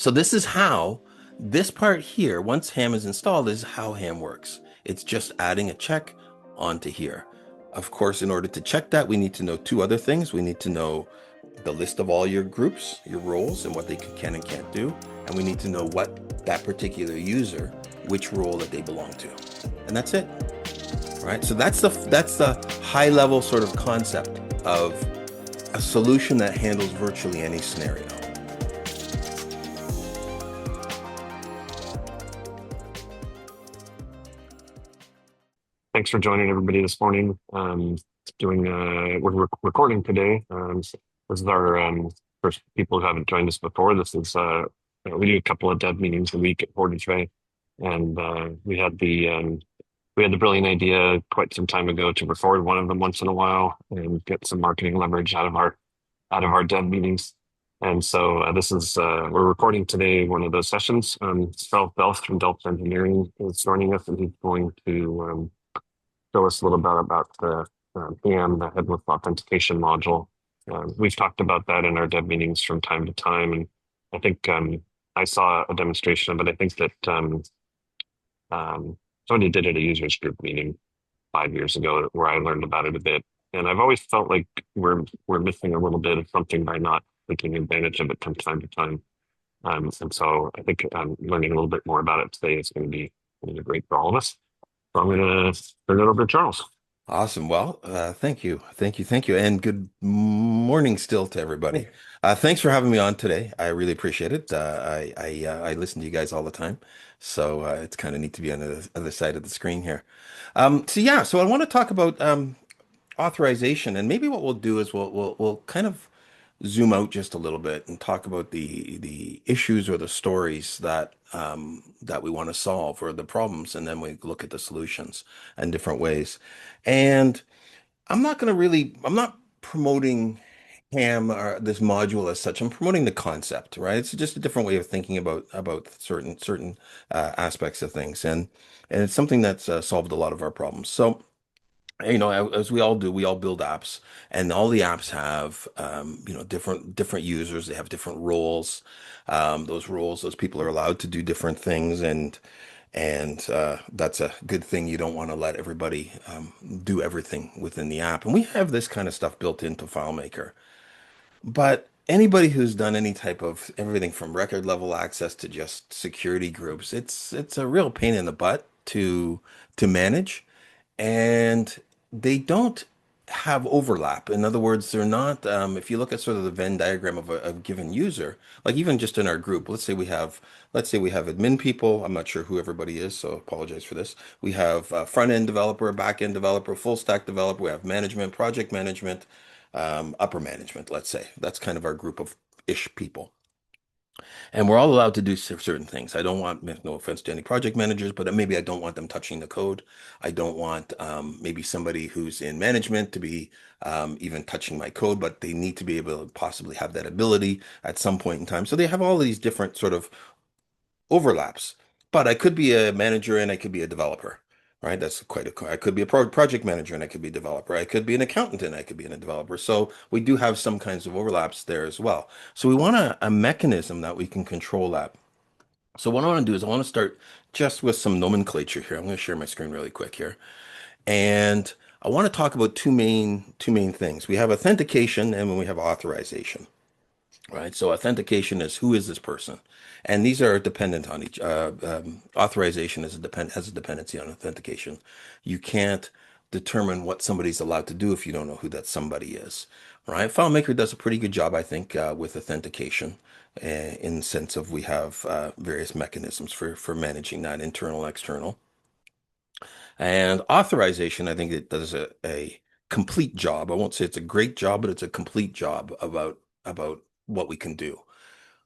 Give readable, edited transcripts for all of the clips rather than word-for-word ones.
So this is how this part here, once ham is installed, is how ham works. It's just adding a check onto here. Of course, in order to check that, we need to know two other things. We need to know the list of all your groups, your roles, and what they can and can't do. And we need to know what that particular user, which role that they belong to. And that's it. Right? So that's the high level sort of concept of a solution that handles virtually any scenario. Thanks for joining everybody this morning. We're recording today. This is our first people who haven't joined us before. We do a couple of dev meetings a week at Portage Bay, and we had the brilliant idea quite some time ago to record one of them once in a while and get some marketing leverage out of our dev meetings. And so we're recording today one of those sessions. Charles Delfs from Delfs Engineering is joining us, and he's going to show us a little bit about the the Headless Authentication Module. We've talked about that in our dev meetings from time to time, and I think I saw a demonstration of it. I think that somebody did it at a users group meeting 5 years ago where I learned about it a bit. And I've always felt like we're missing a little bit of something by not taking advantage of it from time to time. And so I think learning a little bit more about it today is going to be great for all of us. So I'm going to turn it over to Charles. Awesome. Well, thank you. Thank you. Thank you. And good morning still to everybody. Thanks for having me on today. I really appreciate it. I listen to you guys all the time. So it's kind of neat to be on the other side of the screen here. So I want to talk about authorization, and maybe what we'll do is we'll kind of zoom out just a little bit and talk about the issues or the stories that we want to solve or the problems, and then we look at the solutions in different ways. And I'm not promoting ham or this module as such. I'm promoting the concept, right? It's just a different way of thinking about certain aspects of things, and it's something that's solved a lot of our problems. So as we all do, we all build apps, and all the apps have, different users. They have different roles. Those people are allowed to do different things, and that's a good thing. You don't want to let everybody do everything within the app. And we have this kind of stuff built into FileMaker. But anybody who's done any type of everything from record level access to just security groups, it's a real pain in the butt to manage, and they don't have overlap. In other words, they're not, if you look at sort of the Venn diagram of a given user, like even just in our group, let's say we have admin people. I'm not sure who everybody is, so apologize for this. We have a front end developer, back end developer, full stack developer. We have management, project management, upper management, let's say. That's kind of our group of ish people. And we're all allowed to do certain things. I don't want, no offense to any project managers, but maybe I don't want them touching the code. I don't want maybe somebody who's in management to be even touching my code, but they need to be able to possibly have that ability at some point in time. So they have all these different sort of overlaps. But I could be a manager and I could be a developer, right? I could be a project manager and I could be a developer. I could be an accountant and I could be a developer. So we do have some kinds of overlaps there as well. So we want a mechanism that we can control that. So what I want to do is I want to start just with some nomenclature here. I'm going to share my screen really quick here. And I want to talk about two main things. We have authentication and then we have authorization. Right. So authentication is who is this person? And these are dependent on authorization has a dependency on authentication. You can't determine what somebody's allowed to do if you don't know who that somebody is. Right. FileMaker does a pretty good job, I think, with authentication in the sense of we have various mechanisms for managing that internal, external. And authorization, I think it does a complete job. I won't say it's a great job, but it's a complete job about what we can do.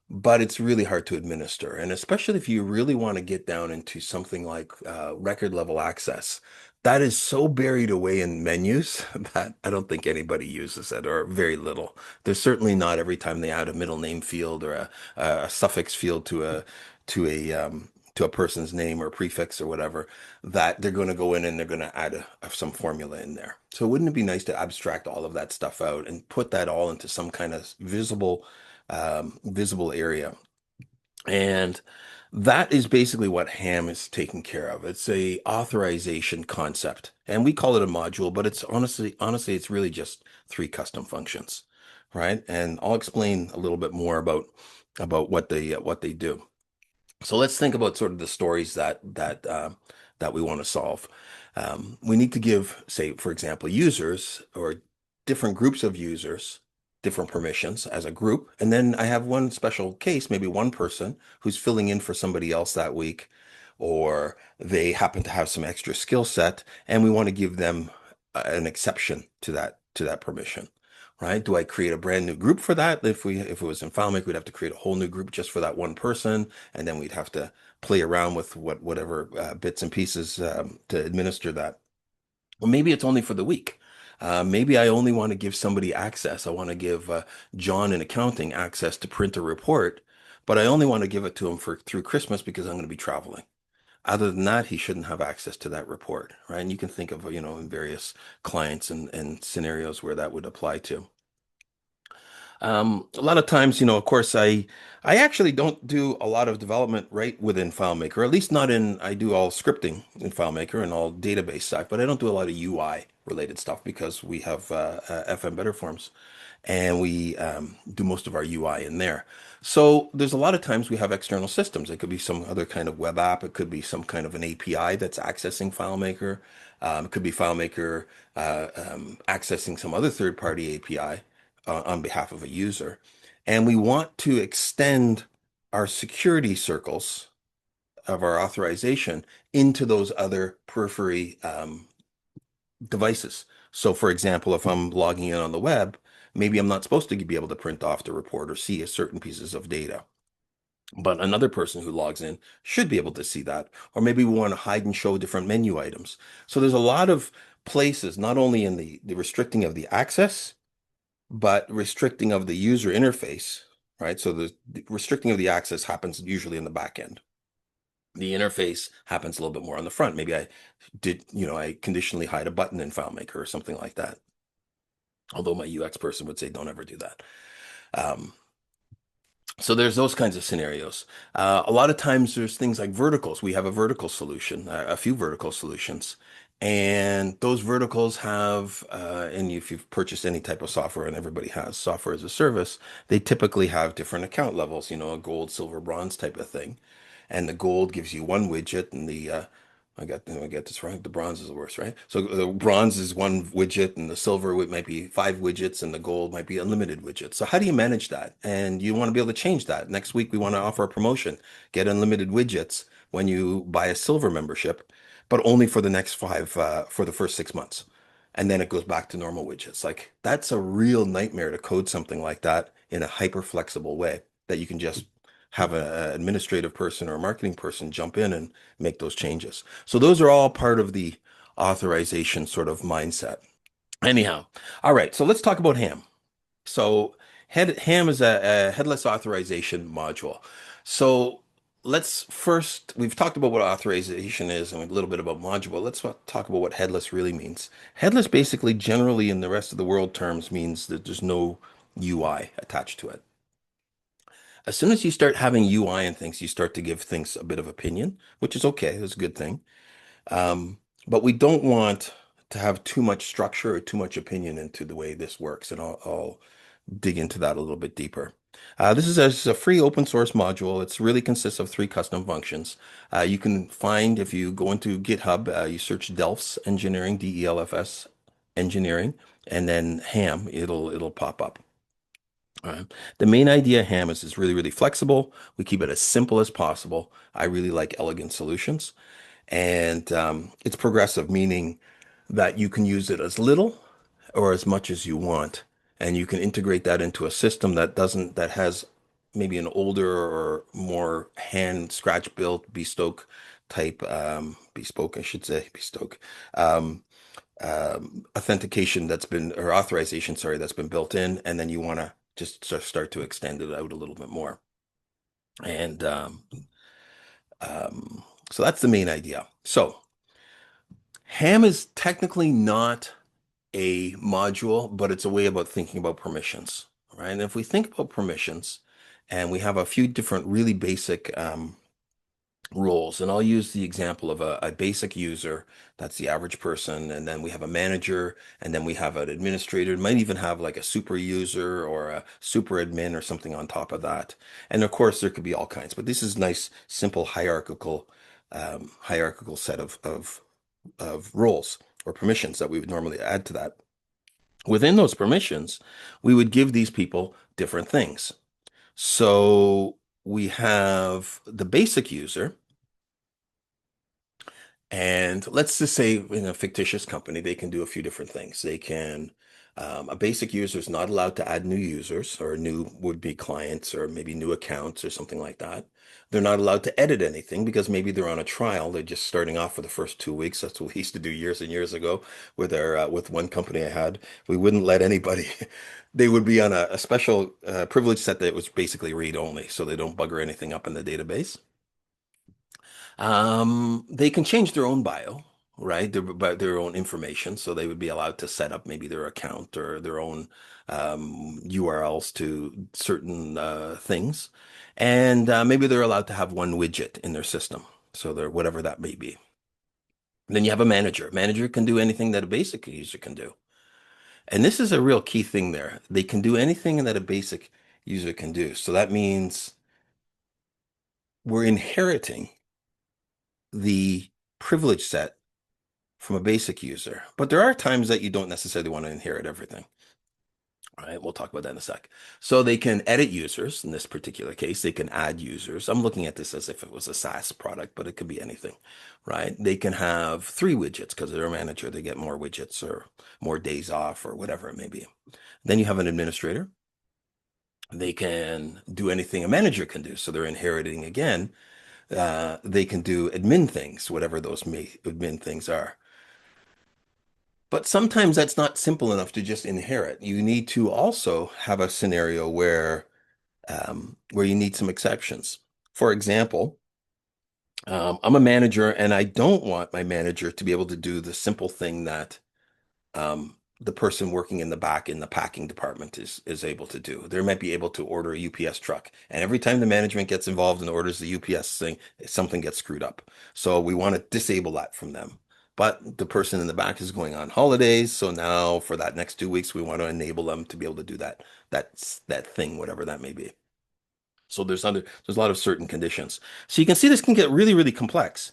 But it's really hard to administer. And especially if you really want to get down into something like record level access, that is so buried away in menus that I don't think anybody uses it, or very little. There's certainly not every time they add a middle name field or a suffix field to a person's name or prefix or whatever, that they're going to go in and they're going to add some formula in there. So wouldn't it be nice to abstract all of that stuff out and put that all into some kind of visible area? And that is basically what ham is taking care of. It's a authorization concept, and we call it a module, but it's honestly, it's really just three custom functions, right? And I'll explain a little bit more about what they do. So let's think about sort of the stories that we want to solve. We need to give, say, for example, users or different groups of users different permissions as a group, and then I have one special case, maybe one person who's filling in for somebody else that week, or they happen to have some extra skill set, and we want to give them an exception to that permission. Right? Do I create a brand new group for that? If it was in FileMaker, we'd have to create a whole new group just for that one person, and then we'd have to play around with whatever bits and pieces to administer that. Well, maybe it's only for the week. Maybe I only want to give somebody access. I want to give John in accounting access to print a report, but I only want to give it to him for through Christmas because I'm going to be traveling. Other than that, he shouldn't have access to that report, right? And you can think of, in various clients and scenarios where that would apply to. A lot of times, of course, I actually don't do a lot of development right within FileMaker, at least not in, I do all scripting in FileMaker and all database stuff, but I don't do a lot of UI related stuff because we have FM Better Forms and we do most of our UI in there. So there's a lot of times we have external systems. It could be some other kind of web app. It could be some kind of an API that's accessing FileMaker. It could be FileMaker accessing some other third-party API on behalf of a user. And we want to extend our security circles of our authorization into those other periphery devices. So, for example, if I'm logging in on the web, maybe I'm not supposed to be able to print off the report or see a certain pieces of data. But another person who logs in should be able to see that. Or maybe we want to hide and show different menu items. So there's a lot of places, not only in the restricting of the access, but restricting of the user interface, right? So the restricting of the access happens usually in the back end. The interface happens a little bit more on the front. Maybe I conditionally hide a button in FileMaker or something like that. Although my UX person would say, don't ever do that. Um, so there's those kinds of scenarios. A lot of times there's things like verticals. We have a vertical solution, a few vertical solutions. And those verticals have, and if you've purchased any type of software, and everybody has software as a service, they typically have different account levels, a gold, silver, bronze type of thing. And the gold gives you one widget, and I get this right. The bronze is the worst, right? So the bronze is one widget, and the silver might be five widgets, and the gold might be unlimited widgets. So how do you manage that? And you want to be able to change that. Next week, we want to offer a promotion, get unlimited widgets when you buy a silver membership, but only for the next five, for the first 6 months. And then it goes back to normal widgets. Like that's a real nightmare to code something like that in a hyper flexible way that you can just have an administrative person or a marketing person jump in and make those changes. So those are all part of the authorization sort of mindset. Anyhow, all right. So let's talk about ham. So ham is a headless authorization module. So we've talked about what authorization is and a little bit about module. Let's talk about what headless really means. Headless basically generally in the rest of the world terms means that there's no UI attached to it. As soon as you start having UI and things, you start to give things a bit of opinion, which is okay. That's a good thing. But we don't want to have too much structure or too much opinion into the way this works. And I'll dig into that a little bit deeper. This is a free open source module. It's really consists of three custom functions. You can find if you go into GitHub, you search Delfs engineering, DELFS engineering, and then ham, it'll pop up. The main idea ham is it's really, really flexible. We keep it as simple as possible. I really like elegant solutions. And it's progressive, meaning that you can use it as little or as much as you want. And you can integrate that into a system that has maybe an older or more hand scratch built bespoke, I should say, bespoke, um, authentication or authorization, sorry, that's been built in. And then you want to just start to extend it out a little bit more. And so that's the main idea. So ham is technically not a module, but it's a way about thinking about permissions, right? And if we think about permissions, and we have a few different really basic roles. And I'll use the example of a basic user. That's the average person. And then we have a manager, and then we have an administrator. It might even have like a super user or a super admin or something on top of that. And of course, there could be all kinds, but this is nice, simple hierarchical set of roles or permissions that we would normally add to that. Within those permissions, we would give these people different things. So we have the basic user. And let's just say in a fictitious company, they can do a few different things. A basic user is not allowed to add new users or new would-be clients or maybe new accounts or something like that. They're not allowed to edit anything because maybe they're on a trial. They're just starting off for the first 2 weeks. That's what we used to do years and years ago with one company I had. We wouldn't let anybody, they would be on a special privilege set that was basically read only, so they don't bugger anything up in the database. They can change their own bio, right? Their own information. So they would be allowed to set up maybe their account or their own URLs to certain things. And maybe they're allowed to have one widget in their system. So they're whatever that may be. Then you have a manager. Manager can do anything that a basic user can do. And this is a real key thing there. They can do anything that a basic user can do. So that means we're inheriting the privilege set from a basic user. But there are times that you don't necessarily want to inherit everything. All right, we'll talk about that in a sec. So they can edit users. In this particular case, they can add users. I'm looking at this as if it was a SaaS product, but it could be anything, right? They can have 3 widgets because they're a manager. They get more widgets or more days off or whatever it may be. Then you have an administrator. They can do anything a manager can do. So they're inheriting again. They can do admin things, whatever those admin things are. But sometimes that's not simple enough to just inherit. You need to also have a scenario where you need some exceptions. For example, I'm a manager and I don't want my manager to be able to do the simple thing that the person working in the back in the packing department is able to do. They might be able to order a UPS truck, and every time the management gets involved and orders the UPS thing, something gets screwed up. So we want to disable that from them. But the person in the back is going on holidays, so now for that next 2 weeks, we want to enable them to be able to do that thing, whatever that may be. So there's a lot of certain conditions. So you can see this can get really, really complex,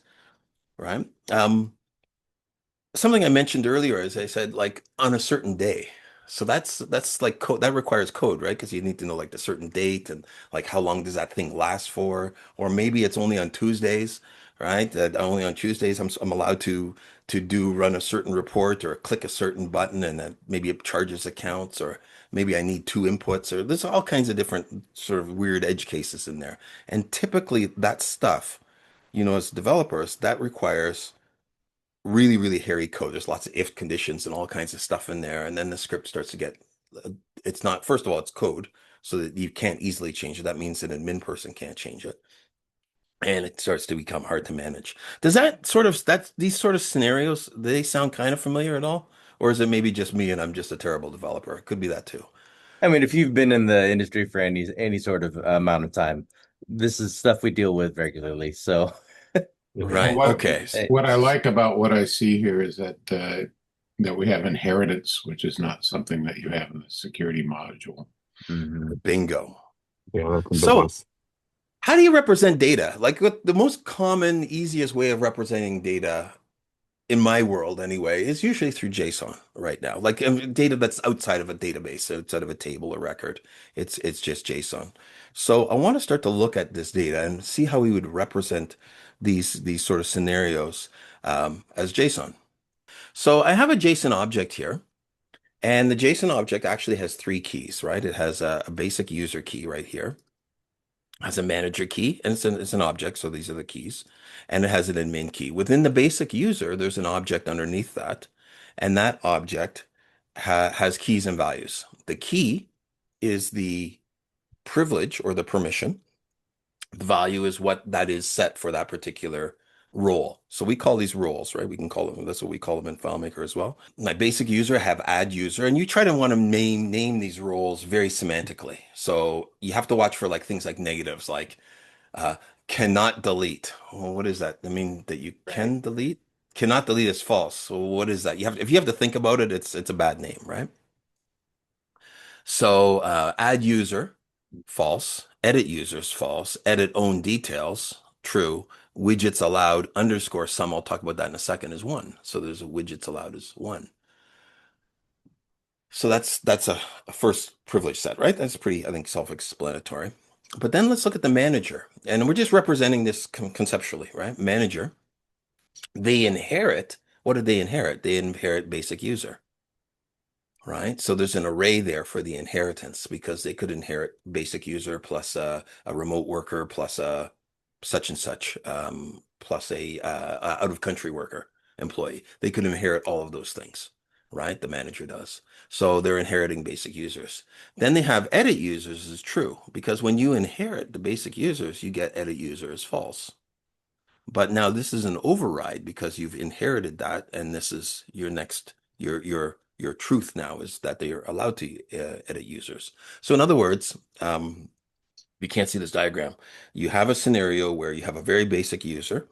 right? Something I mentioned earlier is I said like on a certain day. So that's like code that requires code, right? Because you need to know like the certain date and like how long does that thing last for, or maybe it's only on Tuesdays, right? That only on Tuesdays I'm allowed to do run a certain report or click a certain button and then maybe it charges accounts or maybe I need 2 inputs or there's all kinds of different sort of weird edge cases in there. And typically that stuff, as developers, that requires really, really hairy code. There's lots of if conditions and all kinds of stuff in there. And then the script starts to get, it's not, first of all, it's code so that you can't easily change it. That means an admin person can't change it. And it starts to become hard to manage. Does these sort of scenarios, do they sound kind of familiar at all? Or is it maybe just me and I'm just a terrible developer? It could be that too. I mean, if you've been in the industry for any sort of amount of time, this is stuff we deal with regularly. So, Yeah. Well, Right. Okay. eh, what I like about what I see here is that we have inheritance, which is not something that you have in the security module. mhm. Bingo. Yeah, that's a big one. So how do you represent data? Like what the most common, easiest way of representing data in my world anyway, is usually through JSON right now. Like data that's outside of a database, outside of a table or record. It's just JSON. So I want to start to look at this data and see how we would represent these sort of scenarios as JSON. So I have a JSON object here, and the JSON object actually has 3 keys, right? It has a basic user key right here, has a manager key, and it's an object, so these are the keys, and it has an admin key. Within the basic user, there's an object underneath that, and that object has keys and values. The key is the privilege or the permission. The value is what that is set for that particular role. So we call these roles, right? We can call them, that's what we call them in FileMaker as well. My basic user, have add user, and you try to want to name these roles very semantically. So you have to watch for like things like negatives, like uh, cannot delete. Well, what is that? I mean, that you Right. can delete? Cannot delete is false. So what is that? You have, if you have to think about it, it's a bad name, right? So add user, false. Edit users, false. Edit own details, true. Widgets allowed underscore some, I'll talk about that in a second, is one. So there's a widgets allowed is one. So that's a first privilege set, right? That's pretty, I think, self-explanatory. But then let's look at the manager. And we're just representing this conceptually, right? Manager, they inherit, what did they inherit? They inherit basic user. Right? So there's an array there for the inheritance because they could inherit basic user plus a remote worker plus a such and such plus a out of country worker employee. They could inherit all of those things, right? The manager does. So they're inheriting basic users. Then they have edit users is true because when you inherit the basic users, you get edit users false. But now this is an override because you've inherited that, and this is your next your truth now is that they are allowed to edit users. So in other words, you can't see this diagram. You have a scenario where you have a very basic user,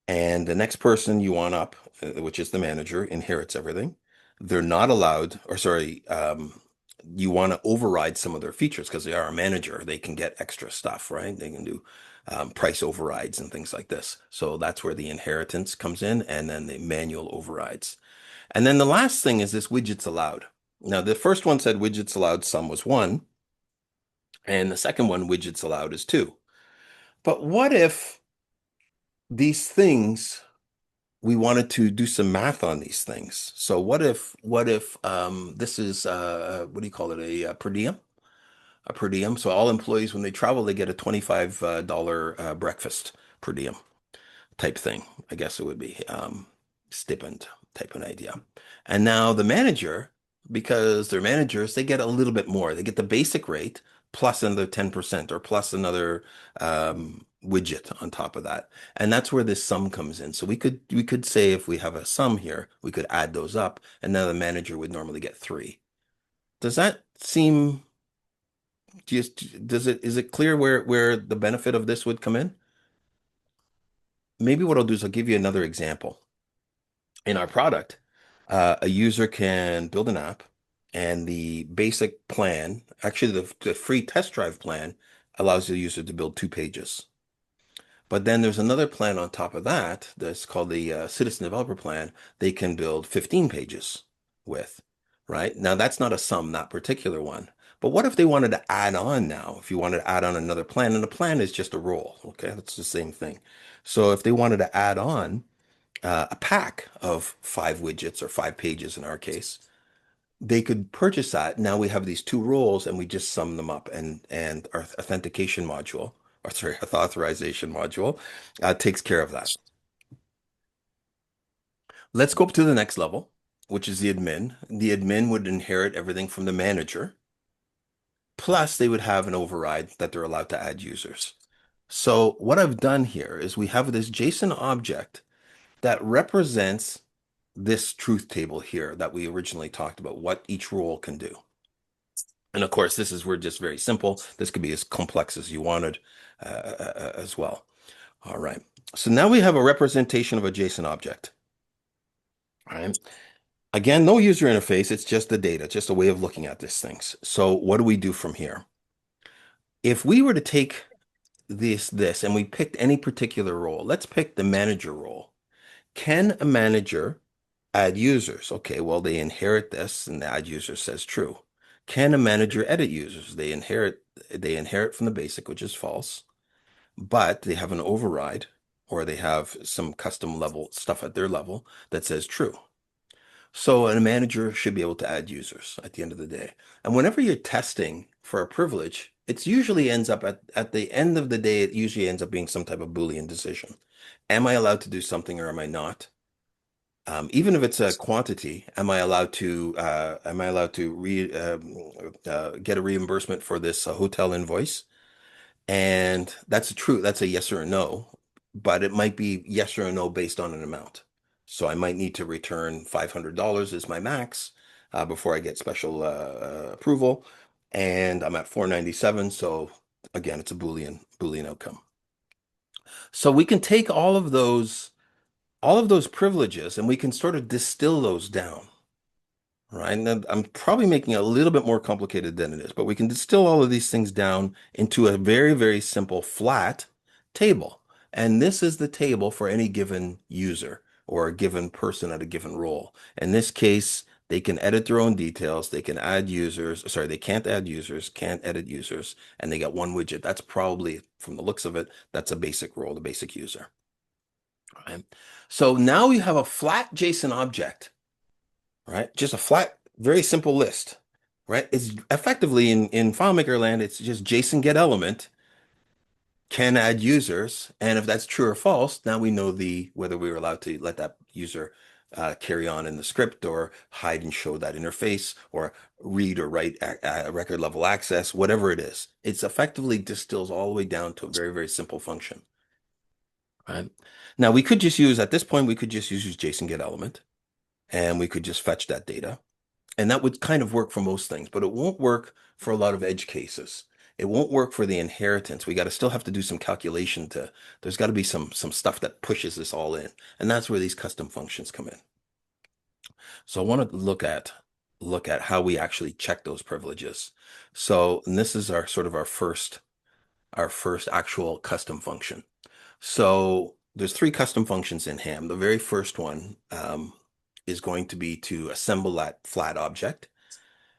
and the next person you want up, which is the manager, inherits everything. They're not allowed, or sorry, you want to override some of their features because they are a manager. They can get extra stuff, right? They can do price overrides and things like this. So that's where the inheritance comes in, and then the manual overrides. And then the last thing is this widgets allowed. Now, the first one said widgets allowed sum was one, and the second one, widgets allowed, is two. But what if these things we wanted to do some math on these things? So what if this is what do you call it, a per diem? A per diem. So all employees, when they travel, they get a $25 breakfast per diem type thing. I guess it would be stipend type of an idea. And now the manager, because they're managers, they get a little bit more. They get the basic rate plus another 10% or plus another widget on top of that. And that's where this sum comes in. So we could say if we have a sum here, we could add those up, and now the manager would normally get three. Does that seem just does it is it clear where the benefit of this would come in? Maybe what I'll do is I'll give you another example. In our product, a user can build an app, and the basic plan, actually the free test drive plan, allows the user to build 2 pages. But then there's another plan on top of that that's called the Citizen Developer Plan. They can build 15 pages with, right? Now that's not a sum, that particular one. But what if they wanted to add on now? If you wanted to add on another plan, and a plan is just a role, okay? That's the same thing. So if they wanted to add on a pack of 5 widgets or 5 pages in our case, they could purchase that. Now we have these two roles and we just sum them up, and our authentication module, or sorry, authorization module takes care of that. Let's go up to the next level, which is the admin. The admin would inherit everything from the manager, plus they would have an override that they're allowed to add users. So what I've done here is we have this JSON object that represents this truth table here that we originally talked about, what each role can do. And of course, we're just very simple. This could be as complex as you wanted as well. All right. So now we have a representation of a JSON object. All right. Again, no user interface. It's just the data, just a way of looking at these things. So what do we do from here? If we were to take this, and we picked any particular role, let's pick the manager role. Can a manager add users? Okay, well, they inherit this, and the add user says true. Can a manager edit users? They inherit from the basic, which is false, but they have an override, or they have some custom level stuff at their level that says true. So a manager should be able to add users at the end of the day. And whenever you're testing for a privilege, it usually ends up at the end of the day, it usually ends up being some type of Boolean decision. Am I allowed to do something or am I not? Even if it's a quantity, am I allowed to get a reimbursement for this hotel invoice? And that's a yes or a no. but it might be yes or no based on an amount. So I might need to return $500 as my max before I get special approval, and I'm at 497. So again, it's a Boolean outcome. So we can take all of those privileges and we can sort of distill those down. Right. And I'm probably making it a little bit more complicated than it is, but we can distill all of these things down into a very, very simple flat table. And this is the table for any given user or a given person at a given role. In this case, they can edit their own details. They can add users. Sorry, they can't add users, can't edit users, and they get one widget. That's probably, from the looks of it, that's a basic role, the basic user. Right. So now we have a flat JSON object, right? Just a flat, very simple list, right? It's effectively in FileMaker land, it's just JSON get element can add users. And if that's true or false, now we know whether we were allowed to let that user carry on in the script or hide and show that interface or read or write record level access, whatever it is. It's effectively distills all the way down to a very, very simple function. Right? Now we could just use, at this point, we could just use JSON get element and we could just fetch that data. And that would kind of work for most things, but it won't work for a lot of edge cases. It won't work for the inheritance. We got to still have to do some calculation there's got to be some stuff that pushes this all in. And that's where these custom functions come in. So I want to look at how we actually check those privileges. So, and this is our sort of our first actual custom function. So there's three custom functions in ham. The very first one is going to be to assemble that flat object.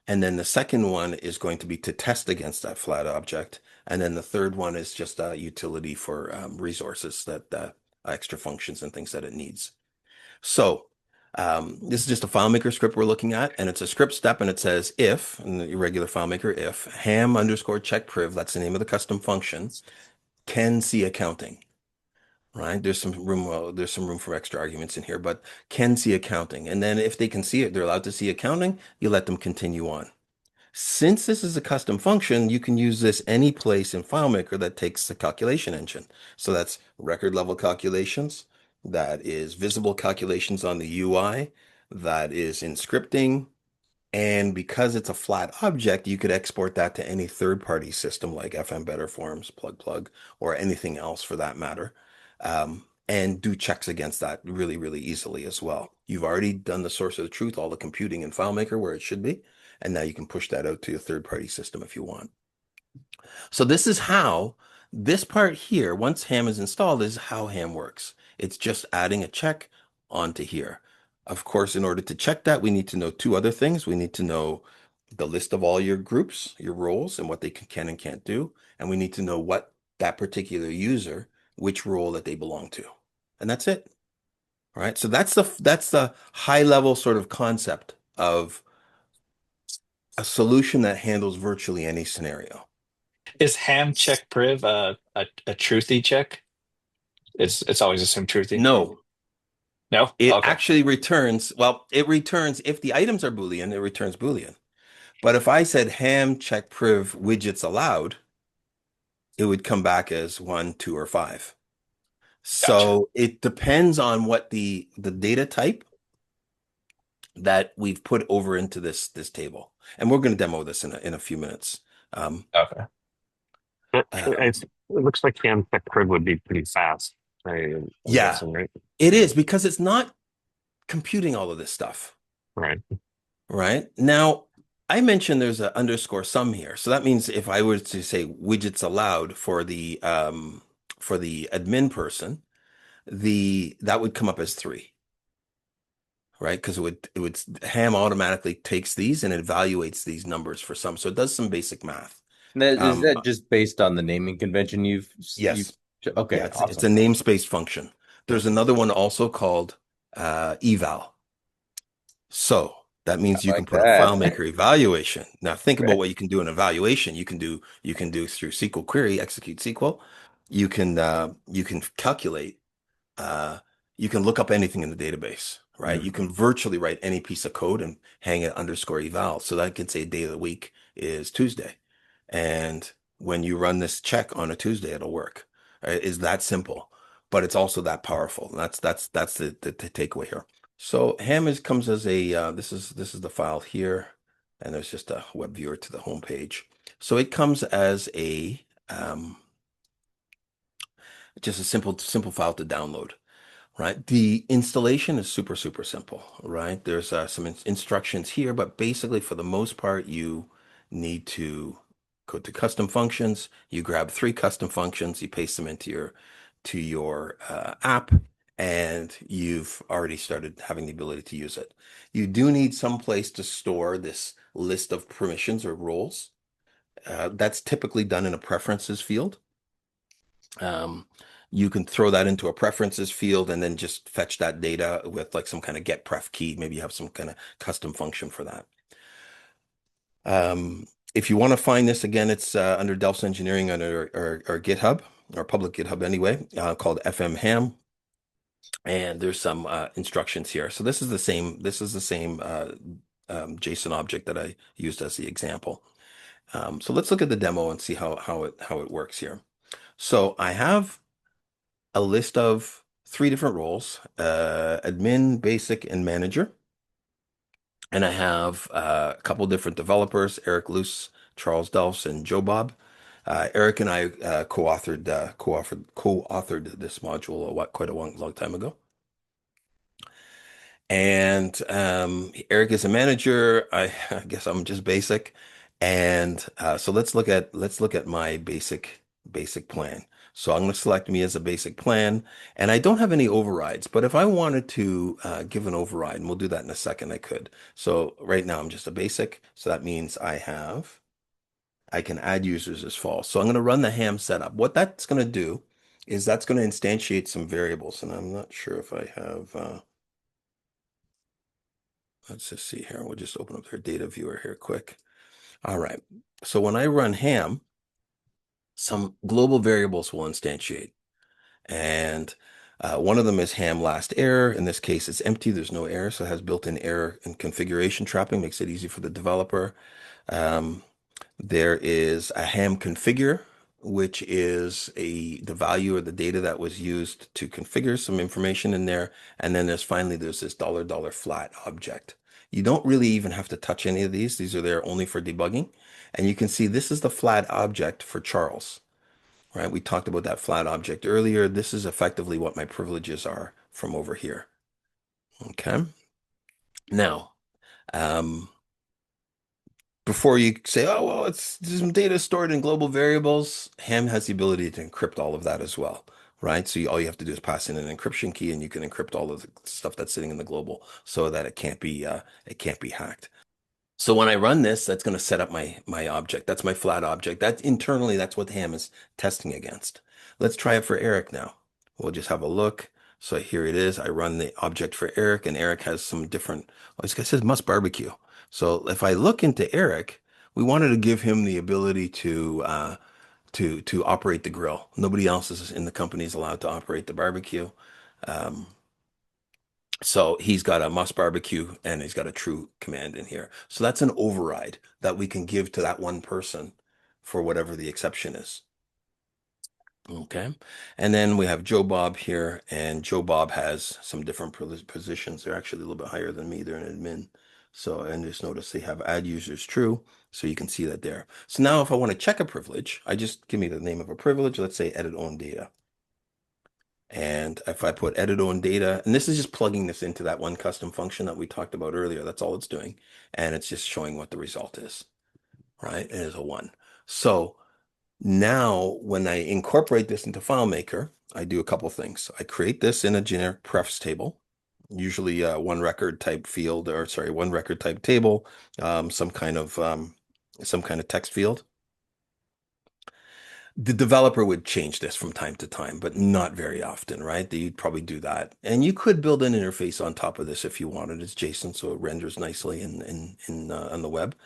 And then the second one is going to be to test against that flat object. And then the third one is just a utility for resources that extra functions and things that it needs. So this is just a FileMaker script we're looking at, and it's a script step, and it says if, in the regular FileMaker, if ham underscore check priv, that's the name of the custom function, can see accounting. Right? There's some room for extra arguments in here, but can see accounting. And then if they can see it, they're allowed to see accounting, you let them continue on. Since this is a custom function, you can use this any place in FileMaker that takes the calculation engine. So that's record level calculations, that is visible calculations on the UI, that is in scripting. And because it's a flat object, you could export that to any third-party system like FM Better Forms, Plug, or anything else for that matter. And do checks against that really, really easily as well. You've already done the source of the truth, all the computing in FileMaker where it should be. And now you can push that out to a third-party system if you want. So this is how this part here, once ham is installed, is how ham works. It's just adding a check onto here. Of course, in order to check that, we need to know two other things. We need to know the list of all your groups, your roles, and what they can and can't do. And we need to know what that particular user, which role that they belong to. And that's it. All right. So that's the high level sort of concept of a solution that handles virtually any scenario. Is ham check priv a truthy check? It's always assumed truthy. No, No? it Okay. actually returns, well, it returns, if the items are Boolean, it returns Boolean. But if I said ham check priv widgets allowed, it would come back as 1, 2, or 5. So it depends on what the data type that we've put over into this table. And we're going to demo this in a few minutes. Okay. It looks like ham check priv would be pretty fast. I'm Yeah. guessing, right? It is, because it's not computing all of this stuff. Right. Right. Now, I mentioned there's an underscore sum here. So that means if I were to say widgets allowed for the admin person, that would come up as 3. Right? Because it would ham automatically takes these and it evaluates these numbers for some. So it does some basic math. Is that just based on the naming convention Yes. Okay, Yeah, awesome. it's a namespace function. There's another one also called eval. So that means you can put a FileMaker evaluation. Now think about what you can do in evaluation. You can do through SQL query, execute SQL. You can calculate. You can look up anything in the database, right? You can virtually write any piece of code and hang it underscore eval. So that can say day of the week is Tuesday. And when you run this check on a Tuesday, it'll work. Right? It's that simple. but it's also that powerful. And that's the takeaway here. So ham comes as a this is the file here, and there's just a web viewer to the home page. So it comes as a just a simple file to download. Right. The installation is super simple. Right. There's some instructions here, but basically for the most part, you need to go to custom functions. You grab 3 custom functions, you paste them into your app, and you've already started having the ability to use it. You do need some place to store this list of permissions or roles. That's typically done in a preferences field. You can throw that into a preferences field and then just fetch that data with like some kind of get pref key. Maybe you have some kind of custom function for that. If you want to find this again, it's under Delfs Engineering under our GitHub, our public GitHub anyway, called FM Ham. And there's some instructions here. So this is the same JSON object that I used as the example. So let's look at the demo and see how it works here. So I have a list of 3 different roles, admin, basic, and manager. And I have a couple different developers, Eric Luce, Charles Delfs, and Joe Bob. Eric and I co-authored this module quite a long time ago. And Eric is a manager. I guess I'm just basic. And so let's look at my basic plan. So I'm going to select me as a basic plan, and I don't have any overrides, but if I wanted to give an override, and we'll do that in a second, I could. So right now I'm just a basic. So that means I can add users as false. So I'm going to run the ham setup. What that's going to do is that's going to instantiate some variables, and I'm not sure if I have, let's just see here. We'll just open up their data viewer here quick. All right. So when I run ham, some global variables will instantiate. And one of them is ham last error. In this case, it's empty. There's no error. So it has built-in error and configuration trapping, makes it easy for the developer. There is a ham configure, which is the value or the data that was used to configure some information in there. And then there's this $$ flat object. You don't really even have to touch any of these. These are there only for debugging. And you can see this is the flat object for Charles, right? We talked about that flat object earlier. This is effectively what my privileges are from over here. Okay. Now, before you say, oh, well, it's some data stored in global variables, ham has the ability to encrypt all of that as well, right? So all you have to do is pass in an encryption key, and you can encrypt all of the stuff that's sitting in the global so that it can't be hacked. So when I run this, that's going to set up my object. That's my flat object. That's internally, that's what ham is testing against. Let's try it for Eric now. We'll just have a look. So here it is. I run the object for Eric, and Eric has some different, oh, this guy says must barbecue. So if I look into Eric, we wanted to give him the ability to operate the grill. Nobody else is in the company is allowed to operate the barbecue. So he's got a must barbecue, and he's got a true command in here. So that's an override that we can give to that one person for whatever the exception is. Okay. And then we have Joe Bob here, and Joe Bob has some different positions. They're actually a little bit higher than me. They're an admin. So, and just notice they have add users true. So you can see that there. So now if I want to check a privilege, I just give me the name of a privilege. Let's say edit own data. And if I put edit own data, and this is just plugging this into that one custom function that we talked about earlier, that's all it's doing. And it's just showing what the result is, right? It is a 1. So now when I incorporate this into FileMaker, I do a couple things. I create this in a generic prefs table, usually one record type field, or sorry, one record type table, some kind of text field. The developer would change this from time to time, but not very often, right? You'd probably do that. And you could build an interface on top of this if you wanted. It's JSON, so it renders nicely on the web.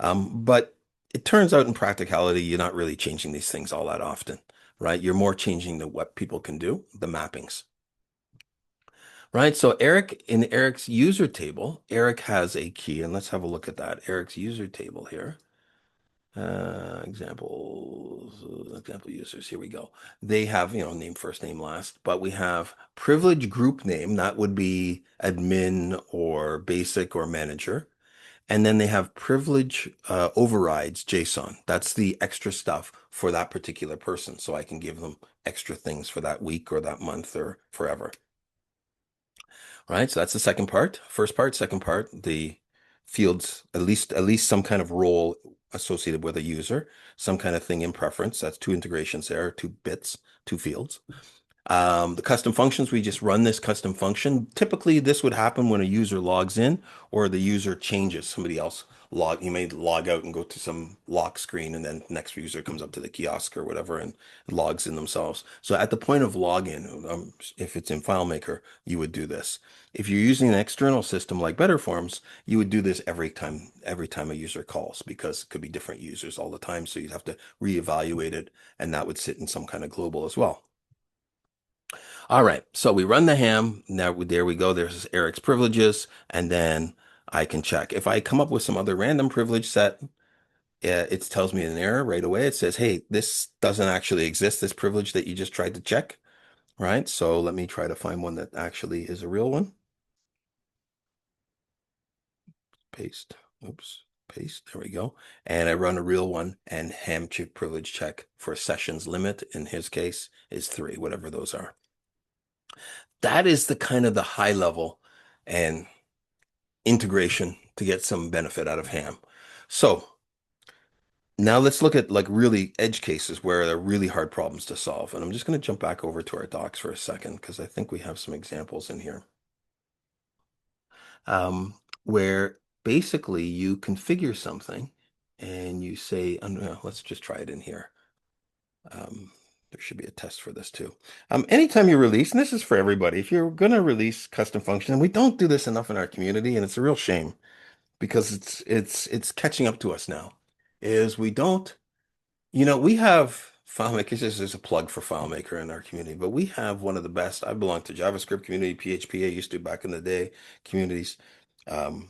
But it turns out in practicality, you're not really changing these things all that often, right? You're more changing what people can do, the mappings. Right, so in Eric's user table, Eric has a key, and let's have a look at that. Eric's user table here. Examples. example users. Here we go. They have, name first, name last, but we have privilege group name. That would be admin or basic or manager. And then they have privilege overrides JSON. That's the extra stuff for that particular person. So I can give them extra things for that week or that month or forever. All right, so that's the second part. First part, second part, the fields, at least some kind of role associated with a user, some kind of thing in preference. That's two integrations there, two bits, two fields. The custom functions, we just run this custom function. Typically, this would happen when a user logs in or the user changes. Somebody else you may log out and go to some lock screen, and then next user comes up to the kiosk or whatever and logs in themselves. So at the point of login, if it's in FileMaker, you would do this. If you're using an external system like Betterforms, you would do this every time a user calls, because it could be different users all the time. So you'd have to reevaluate it, and that would sit in some kind of global as well. All right, so we run the ham. Now there we go. There's Eric's privileges, and then I can check. If I come up with some other random privilege set, it tells me an error right away. It says, hey, this doesn't actually exist, this privilege that you just tried to check, right? So let me try to find one that actually is a real one. Paste, oops, paste, there we go. And I run a real one, and ham chip privilege check for sessions limit, in his case, is 3, whatever those are. That is the kind of the high level and integration to get some benefit out of ham. So now let's look at like really edge cases where they're really hard problems to solve. And I'm just going to jump back over to our docs for a second, because I think we have some examples in here where basically you configure something and you say, let's just try it in here. There should be a test for this too. Anytime you release, and this is for everybody, if you're going to release custom function, and we don't do this enough in our community, and it's a real shame because it's catching up to us now, is we don't, we have FileMaker. There's a plug for FileMaker in our community, but we have one of the best. I belong to JavaScript community, PHP. I used to back in the day, communities. Some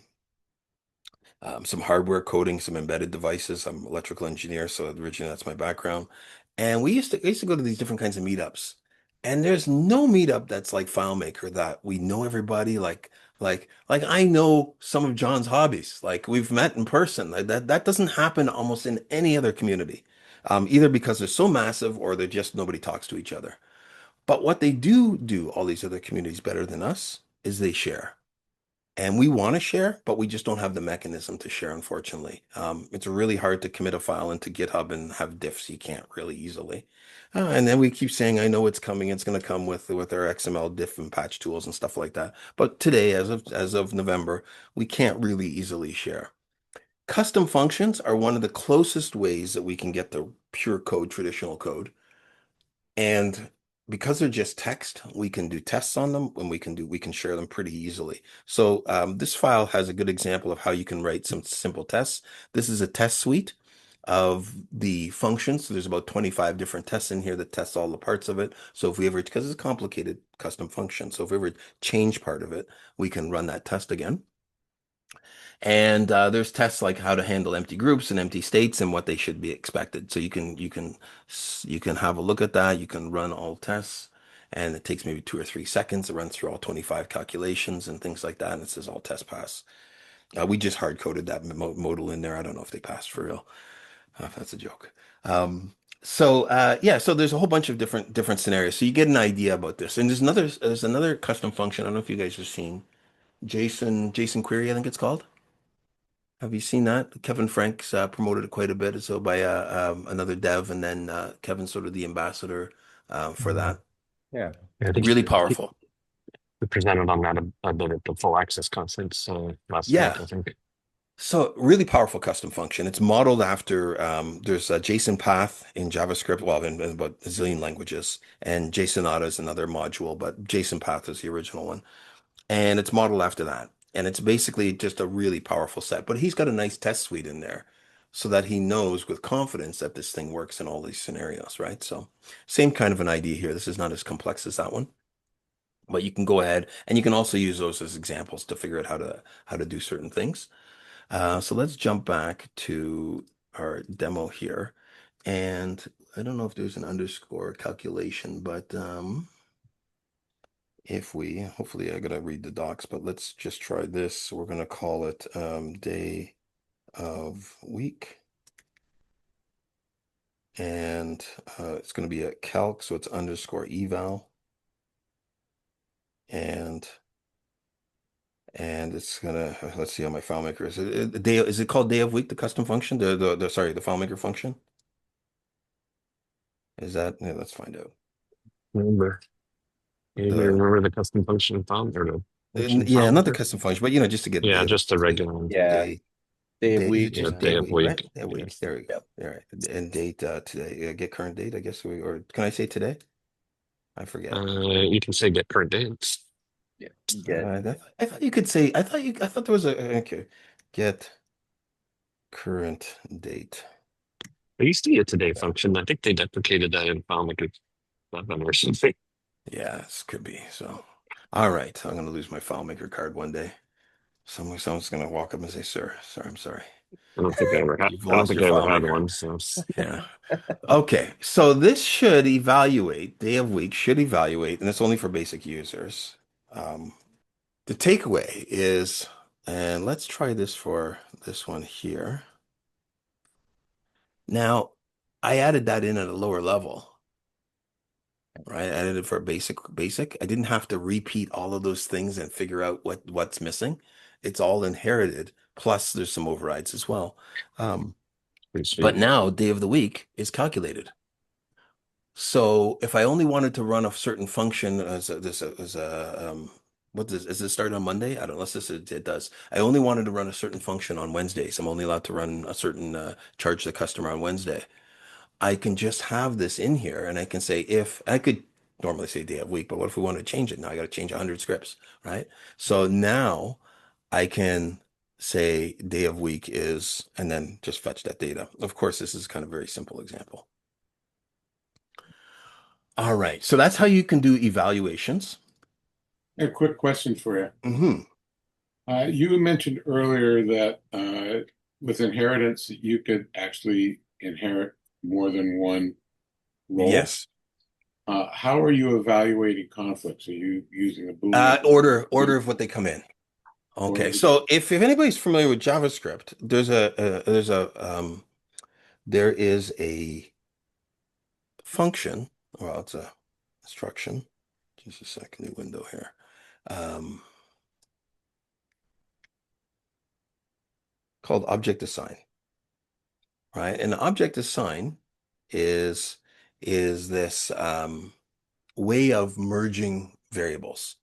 hardware coding, some embedded devices. I'm an electrical engineer, so originally that's my background. And I used to go to these different kinds of meetups. And there's no meetup that's like FileMaker that we know everybody. Like I know some of John's hobbies. Like we've met in person. Like that doesn't happen almost in any other community. Either because they're so massive or they're just nobody talks to each other. But what they do all these other communities better than us is they share. And we want to share, but we just don't have the mechanism to share, unfortunately. It's really hard to commit a file into GitHub and have diffs. You can't really easily. And then we keep saying, I know it's coming. It's going to come with our XML diff and patch tools and stuff like that. But today, as of November, we can't really easily share. Custom functions are one of the closest ways that we can get the pure code, traditional code. And because they're just text, we can do tests on them, and we can share them pretty easily. So this file has a good example of how you can write some simple tests. This is a test suite of the functions. So there's about 25 different tests in here that test all the parts of it. So if we ever, because it's a complicated custom function, so if we ever change part of it, we can run that test again. And there's tests like how to handle empty groups and empty states and what they should be expected. So you can have a look at that. You can run all tests, and it takes maybe 2 or 3 seconds to run through all 25 calculations and things like that. And it says all tests pass. We just hard coded that modal in there. I don't know if they passed for real. That's a joke. So there's a whole bunch of different scenarios. So you get an idea about this. And there's another custom function. I don't know if you guys have seen JSON query, I think it's called. Have you seen that? Kevin Franks promoted it quite a bit, so by another dev, and then Kevin's sort of the ambassador for that. Yeah. I think Really powerful. we presented on that a bit at the Full Access conference last Yeah. month, I think. So really powerful custom function. It's modeled after there's a JSON path in JavaScript, well, in about a zillion languages, and JSON Auto is another module, but JSON path is the original one. And it's modeled after that. And it's basically just a really powerful set. But he's got a nice test suite in there so that he knows with confidence that this thing works in all these scenarios, right? So same kind of an idea here. This is not as complex as that one. But you can go ahead, and you can also use those as examples to figure out how to do certain things. So let's jump back to our demo here. And I don't know if there's an underscore calculation, but if we, hopefully I gotta read the docs, but let's just try this. We're gonna call it day of week. And it's gonna be a calc, so it's underscore eval. And it's gonna, let's see how my FileMaker is. Is it called day of week, the custom function? Sorry, the FileMaker function? Is that, yeah, let's find out. Remember, you The remember the custom function file or the function Yeah, not the FileMaker? custom function, but just to get Yeah, just a regular one. Yeah, day, day of is it week. Yeah, just day day of of week, right? week. Day of week. Yes. There we go. All right. And date today. Get current date, I guess or can I say today? I forget. You can say get current dates. Yeah, get I thought you could say I thought there was a okay. Get current date. I used to be a today function. I think they deprecated that in FileMaker 7 or something. Yeah, this could be. So all right. I'm gonna lose my FileMaker card one day. Someone's gonna walk up and say, sir, I'm sorry. I don't think I ever had. You've I don't lost think your I ever had FileMaker. one. So Yeah. Okay, so this should evaluate, day of week should evaluate, and it's only for basic users. Um, the takeaway is, and let's try this for this one here. Now, I added that in at a lower level, right? I added it for basic. I didn't have to repeat all of those things and figure out what's missing. It's all inherited. Plus, there's some overrides as well. pretty But sweet. now, day of the week is calculated. So if I only wanted to run a certain function what does it start on Monday? I don't know, unless it does. I only wanted to run a certain function on Wednesdays. I'm only allowed to run a certain charge the customer on Wednesday. I can just have this in here and I can say if I could normally say day of week, but what if we want to change it? Now I got to change 100 scripts, right? So now I can say day of week is, and then just fetch that data. Of course, this is kind of a very simple example. All right. So that's how you can do evaluations. A quick question for you. Hmm. You mentioned earlier that with inheritance, you could actually inherit more than one role. Yes. How are you evaluating conflicts? Are you using a Boolean? Order of what they come in. Okay. Order. So if anybody's familiar with JavaScript, there is a function, well, it's a instruction. Just a second, new window here. Called object assign, right? And object assign is this way of merging variables.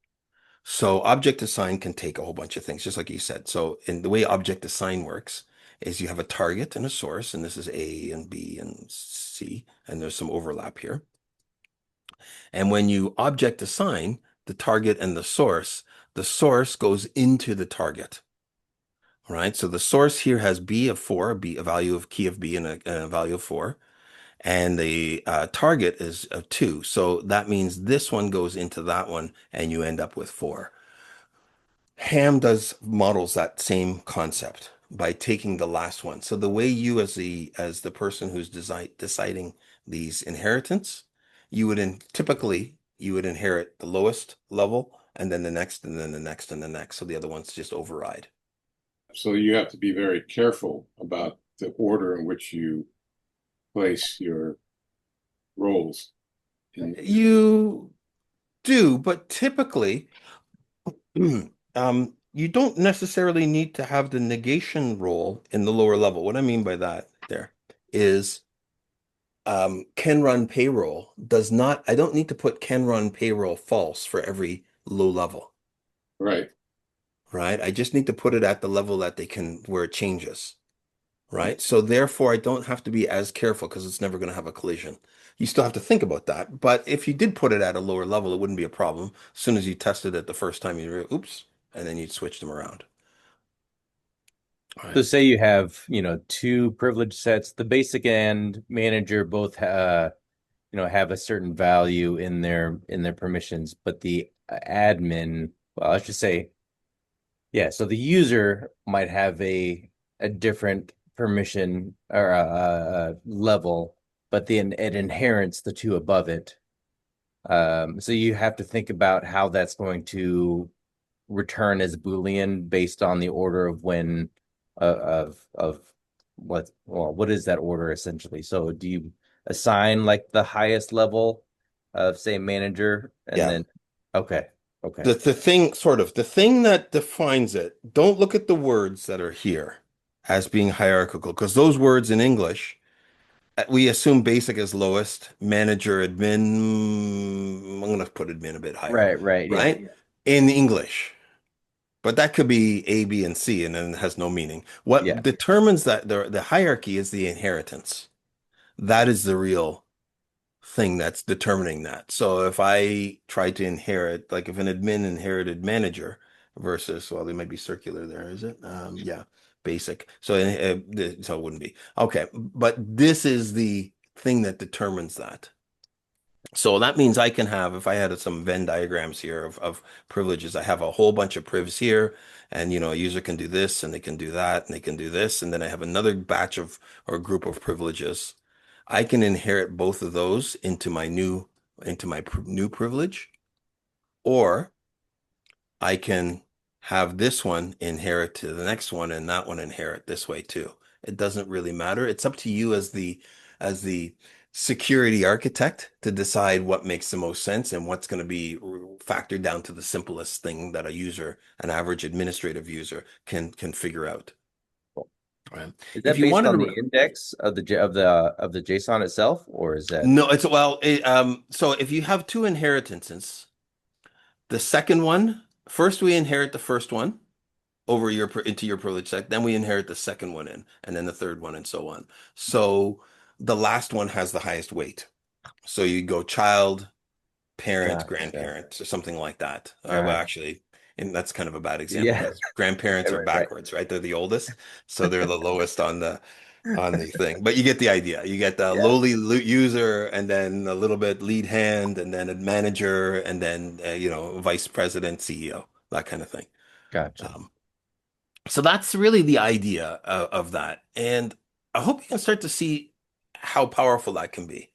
So object assign can take a whole bunch of things, just like you said. So in the way object assign works is you have a target and a source, and this is A and B and C, and there's some overlap here. And when you object assign the target and the source goes into the target. Right. So the source here has B of 4, a value of key of B and a value of 4. And the target is of 2. So that means this one goes into that one and you end up with 4. Ham models that same concept by taking the last one. So the way you as the person who's deciding these inheritance, typically you would inherit the lowest level and then the next and then the next and the next. So the other ones just override. So you have to be very careful about the order in which you place your roles. You do, but typically, you don't necessarily need to have the negation role in the lower level. What I mean by that there is can run payroll does not, I don't need to put can run payroll false for every low level, Right. right? I just need to put it at the level that where it changes. Right. So therefore, I don't have to be as careful because it's never going to have a collision. You still have to think about that. But if you did put it at a lower level, it wouldn't be a problem. As soon as you tested it the first time, oops, and then you'd switch them around. All So right. say you have, two privilege sets, the basic and manager both have a certain value in their permissions, but the admin, well, I should say, yeah, so the user might have a different permission or level but then it inherits the two above it. So you have to think about how that's going to return as Boolean based on the order of when of what is that order essentially? So do you assign like the highest level of say manager and Yeah. then okay, okay. The thing that defines it, don't look at the words that are here as being hierarchical, because those words in English, we assume basic is lowest, manager, admin, I'm going to put admin a bit higher, Right, right, yeah, right? In English. But that could be A, B, and C, and then it has no meaning. What yeah. determines that the hierarchy is the inheritance. That is the real thing that's determining that. So if I try to inherit, like if an admin inherited manager versus, well, they might be circular there, is it? Yeah, basic. So so it wouldn't be. Okay, but this is the thing that determines that. So that means I can have, if I had some Venn diagrams here of privileges, I have a whole bunch of privs here, and a user can do this, and they can do that, and they can do this, and then I have another batch of or group of privileges. I can inherit both of those into my new privilege, or I can have this one inherit to the next one and that one inherit this way too. It doesn't really matter. It's up to you as the security architect to decide what makes the most sense and what's going to be factored down to the simplest thing that an average administrative user can figure out. Right. Is If that you based wanted on to the index of the JSON itself, or is that No, so if you have two inheritances, the second one, first we inherit the first one over into your privilege set. Then we inherit the second one in, and then the third one, and so on. So the last one has the highest weight. So you go child, parent, gotcha? grandparent, or something like that. Well, Uh, actually, and that's kind of a bad example yeah, because grandparents are right, right. backwards, right? They're the oldest, so they're the lowest on the thing. But you get the idea. You get the Yeah, lowly user, and then a little bit lead hand, and then a manager, and then vice president, CEO, that kind of thing. gotcha. Um, so that's really the idea of that. And I hope you can start to see how powerful that can be.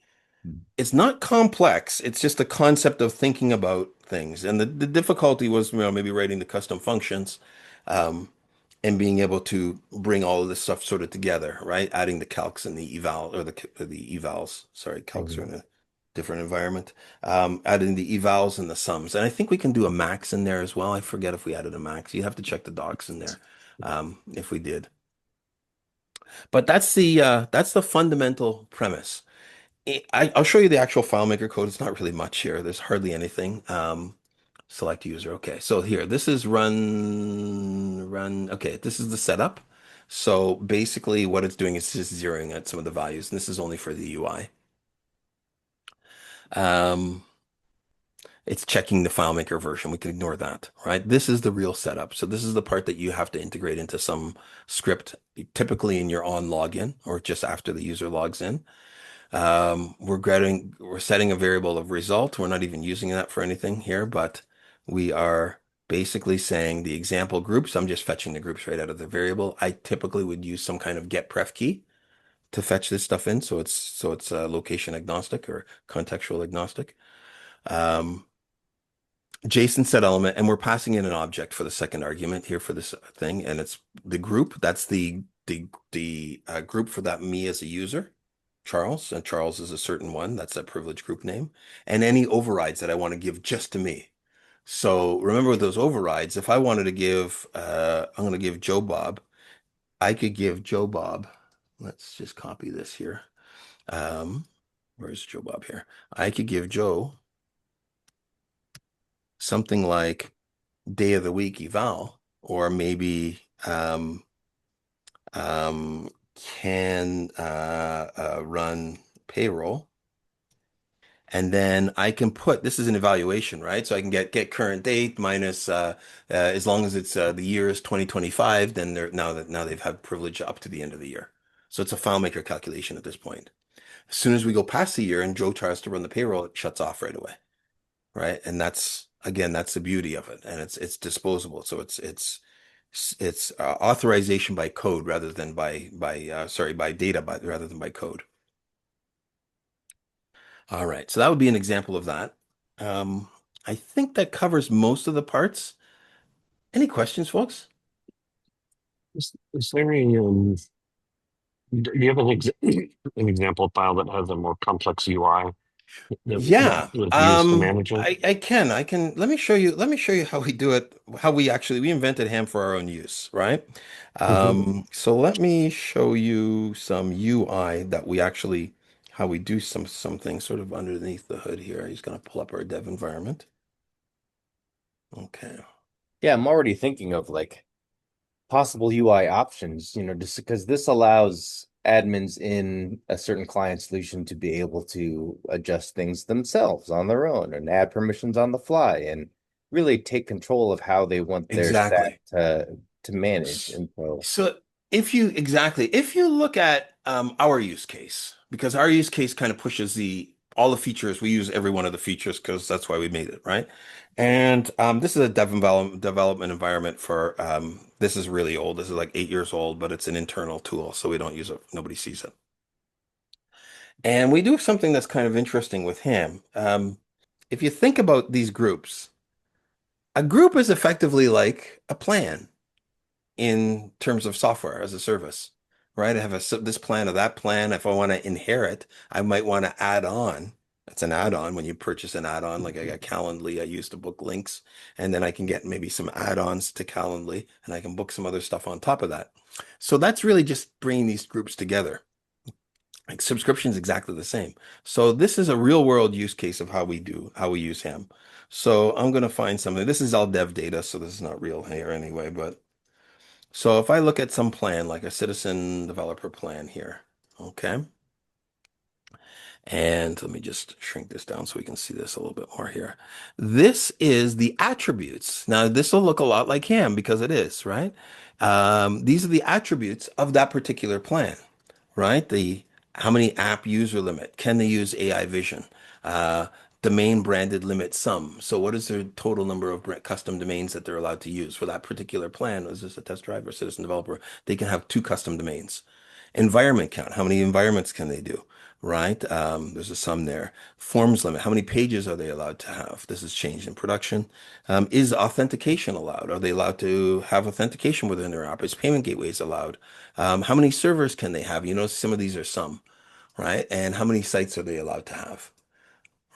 It's not complex. It's just the concept of thinking about things. And the difficulty was, maybe writing the custom functions, um, and being able to bring all of this stuff sort of together, right? Adding the calcs and the eval or the evals. Sorry, calcs are Mhm. in a different environment. Adding the evals and the sums. And I think we can do a max in there as well. I forget if we added a max. You have to check the docs in there, if we did. But that's the fundamental premise. I'll show you the actual FileMaker code. It's not really much here. There's hardly anything. Select user. Okay, so here, this is run. Okay, this is the setup. So basically what it's doing is just zeroing out some of the values. And this is only for the UI. Um, it's checking the FileMaker version. We can ignore that, right? This is the real setup. So this is the part that you have to integrate into some script, typically in your on login or just after the user logs in. We're setting a variable of result. We're not even using that for anything here, but we are basically saying the example groups. I'm just fetching the groups right out of the variable. I typically would use some kind of get pref key to fetch this stuff in. So it's location agnostic or contextual agnostic. Um, JSON set element, and we're passing in an object for the second argument here for this thing, and it's the group. That's the group for that me as a user. Charles, and Charles is a certain one. That's a privilege group name. And any overrides that I want to give just to me. So remember with those overrides, if I wanted to give, I'm going to give Joe Bob, I could give Joe Bob, let's just copy this here. Um, where's Joe Bob here? I could give Joe something like day of the week eval, or maybe um, can run payroll. And then I can put, this is an evaluation, right? So I can get current date minus as long as it's the year is 2025, then they're now they've had privilege up to the end of the year. So it's a FileMaker calculation at this point. As soon as we go past the year and Joe tries to run the payroll, it shuts off right away, right? And that's the beauty of it, and it's disposable. So it's authorization by code rather than by data, rather than by code. All right. So that would be an example of that. Um, I think that covers most of the parts. Any questions, folks? Is there do you have an example file that has a more complex UI that Yeah, was used to manage it? I can let me show you how we do it, how we invented ham for our own use, right? Hmm. So let me show you some UI that we actually how we do some things sort of underneath the hood here. He's gonna pull up our dev environment. Okay. Yeah, I'm already thinking of like possible UI options, just because this allows admins in a certain client solution to be able to adjust things themselves on their own and add permissions on the fly and really take control of how they want their stack Exactly. to manage. S- And so, So if you look at our use case, because our use case kind of pushes the all the features, we use every one of the features because that's why we made it, right? And this is a development environment for this is really old. This is like 8 years old, but it's an internal tool, so we don't use it. Nobody sees it. And we do something that's kind of interesting with him. If you think about these groups, a group is effectively like a plan in terms of software as a service, right? I have this plan or that plan. If I want to inherit, I might want to add on. That's an add-on when you purchase an add-on. Like I got Calendly, I used to book links, and then I can get maybe some add-ons to Calendly, and I can book some other stuff on top of that. So that's really just bringing these groups together. Like subscription is exactly the same. So this is a real world use case of how we use Ham. So I'm going to find something. This is all dev data, so this is not real here anyway, but so if I look at some plan, like a citizen developer plan here, okay? And let me just shrink this down so we can see this a little bit more here. This is the attributes. Now, this will look a lot like Ham because it is, right? These are the attributes of that particular plan, right? The how many app user limit? Can they use AI vision? Uh, Domain branded limit sum. So what is their total number of custom domains that they're allowed to use for that particular plan? Is this a test drive or citizen developer? They can have two custom domains. Environment count. How many environments can they do? Right? There's a sum there. Forms limit. How many pages are they allowed to have? This is changed in production. Is authentication allowed? Are they allowed to have authentication within their app? Is payment gateways allowed? How many servers can they have? You know, some of these are some, right? And how many sites are they allowed to have?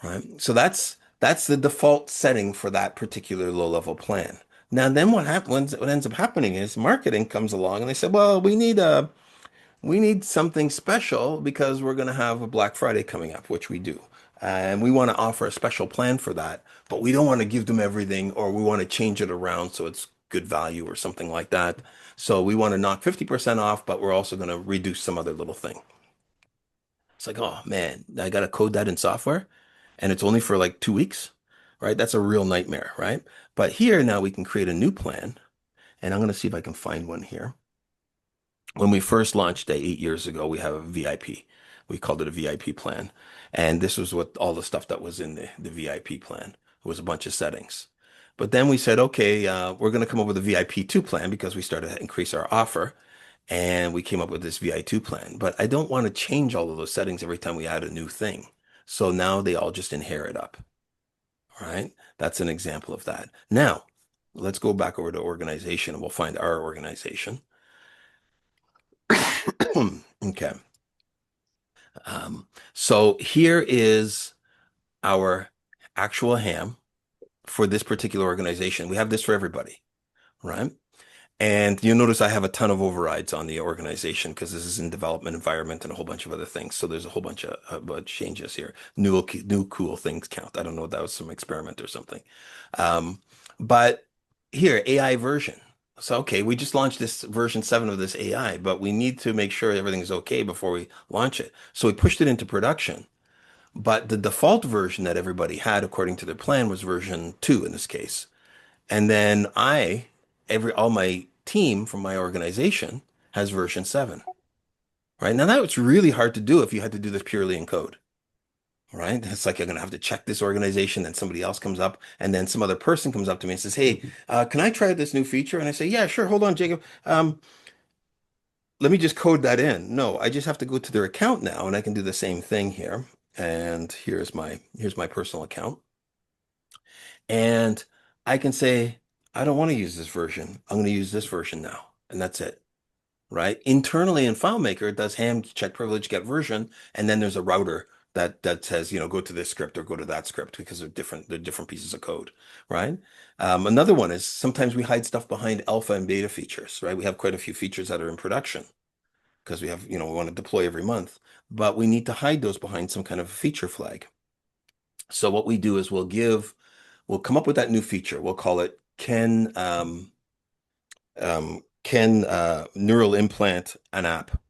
Right? So that's the default setting for that particular low level plan. Now, then what happens? What ends up happening is marketing comes along and they say, well, we need something special because we're going to have a Black Friday coming up, which we do. And we want to offer a special plan for that, but we don't want to give them everything or we want to change it around so it's good value or something like that. So we want to knock 50% off, but we're also going to reduce some other little thing. It's like, oh man, I got to code that in software and it's only for like 2 weeks, right? That's a real nightmare, right? But here now we can create a new plan and I'm going to see if I can find one here. When we first launched 8 years ago, we have a VIP. We called it a VIP plan. And this was what all the stuff that was in the VIP plan. It was a bunch of settings. But then we said, okay, we're going to come up with a VIP 2 plan because we started to increase our offer. And we came up with this VI 2 plan. But I don't want to change all of those settings every time we add a new thing. So now they all just inherit up. All right. That's an example of that. Now, let's go back over to organization and we'll find our organization. Okay. So here is our actual ham for this particular organization. We have this for everybody, right? And you'll notice I have a ton of overrides on the organization because this is in development environment and a whole bunch of other things. So there's a whole bunch of changes here. New cool things count. I don't know, that was some experiment or something. But here, AI version. So, okay, we just launched this version 7 of this AI, but we need to make sure everything's okay before we launch it. So we pushed it into production. But the default version that everybody had according to their plan was version 2 in this case. And then all my team from my organization has version 7, right? Now that was really hard to do if you had to do this purely in code, right? It's like you're going to have to check this organization, then somebody else comes up, and then some other person comes up to me and says, hey, can I try this new feature? And I say, yeah, sure. Hold on, Jacob. Let me just code that in. No, I just have to go to their account now and I can do the same thing here. and here's my personal account. And I can say, I don't want to use this version. I'm going to use this version now. And that's it. Right? Internally in FileMaker, it does ham check privilege get version, and then there's a router that says, go to this script or go to that script because they're different pieces of code, right? Another one is sometimes we hide stuff behind alpha and beta features, right? We have quite a few features that are in production because we have, we want to deploy every month, but we need to hide those behind some kind of feature flag. So what we do is we'll come up with that new feature. We'll call it can neural implant an app,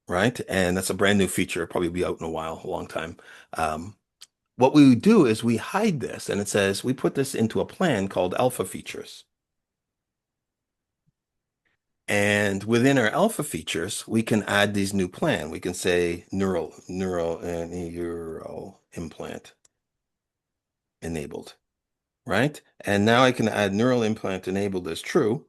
right? And that's a brand new feature, probably be out in a while, a long time. What we do is we hide this, and it says we put this into a plan called alpha features. And within our alpha features, we can add these new plan. We can say neural implant enabled, right? And now I can add neural implant enabled as true.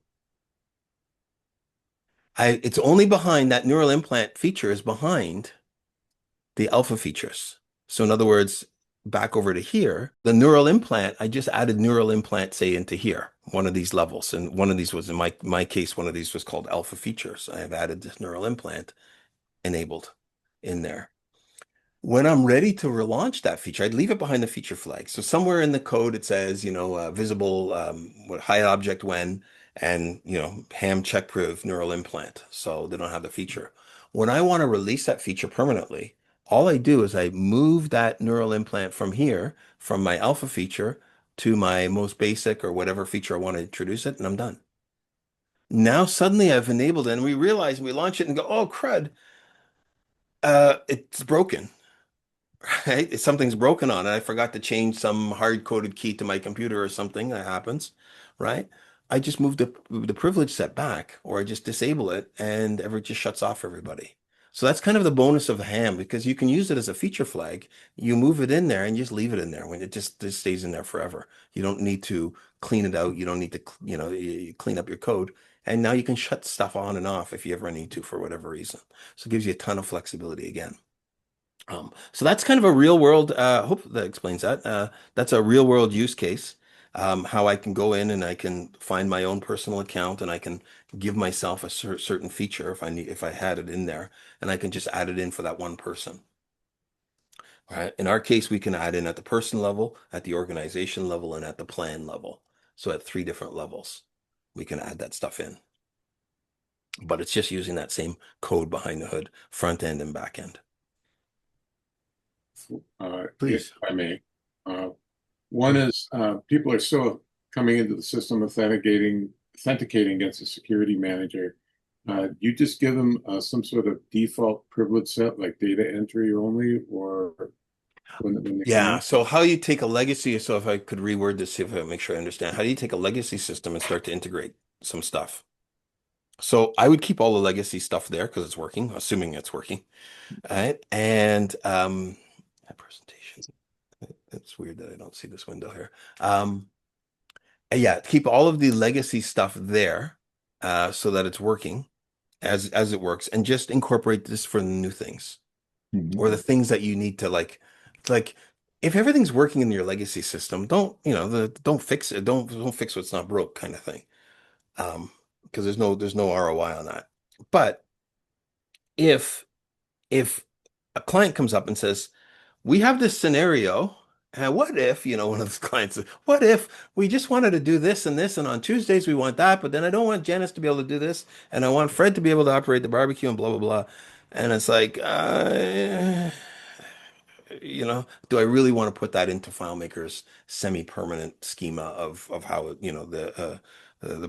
It's only behind that neural implant feature is behind the alpha features. So in other words, back over to here, the neural implant, I just added neural implant, say, into here, one of these levels. And one of these was, in my case, one of these was called alpha features. I have added this neural implant enabled in there. When I'm ready to relaunch that feature, I'd leave it behind the feature flag. So somewhere in the code, it says, visible, hide object when, and, ham check priv neural implant. So they don't have the feature. When I want to release that feature permanently, all I do is I move that neural implant from here, from my alpha feature to my most basic or whatever feature I want to introduce it, and I'm done. Now suddenly I've enabled it, and we realize we launch it and go, oh, crud, it's broken. Right? If something's broken on it, I forgot to change some hard-coded key to my computer or something, that happens, right? I just move the privilege set back, or I just disable it, and it just shuts off everybody. So that's kind of the bonus of ham, because you can use it as a feature flag. You move it in there and you just leave it in there when it just stays in there forever. You don't need to clean it out. You don't need to, you clean up your code. And now you can shut stuff on and off if you ever need to for whatever reason. So it gives you a ton of flexibility again. So that's kind of a real world, hope that explains that. That's a real world use case. How I can go in and I can find my own personal account and I can give myself a certain feature if I had it in there, and I can just add it in for that one person. All right. In our case, we can add in at the person level, at the organization level, and at the plan level. So at 3 different levels, we can add that stuff in. But it's just using that same code behind the hood, front end and back end. If I may. One is people are still coming into the system authenticating against a security manager. You just give them some sort of default privilege set, like data entry only, or when they Yeah. So how you take a legacy, so if I could reword this, see if I make sure I understand, how do you take a legacy system and start to integrate some stuff? So I would keep all the legacy stuff there because it's working, assuming it's working. All right. And that presentation, it's weird that I don't see this window here. Yeah, keep all of the legacy stuff there so that it's working as it works, and just incorporate this for the new things or the things that you need to like if everything's working in your legacy system, don't don't fix it, don't fix what's not broke kind of thing. Because there's no ROI on that. But if a client comes up and says, we have this scenario, and what if, one of the clients says, what if we just wanted to do this and this, and on Tuesdays we want that, but then I don't want Janice to be able to do this, and I want Fred to be able to operate the barbecue and blah blah blah. And it's like, do I really want to put that into FileMaker's semi-permanent schema of how the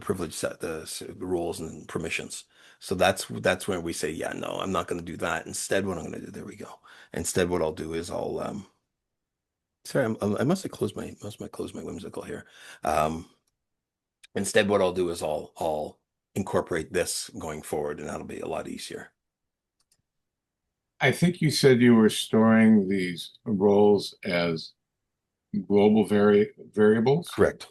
privilege set, the roles and permissions? So that's where we say, yeah, no, I'm not going to do that. Instead, what I'm going to do, there we go. Instead, what I'll do is sorry, I must have closed my whimsical here. Instead, what I'll do is I'll incorporate this going forward, and that'll be a lot easier. I think you said you were storing these roles as global variables. Correct.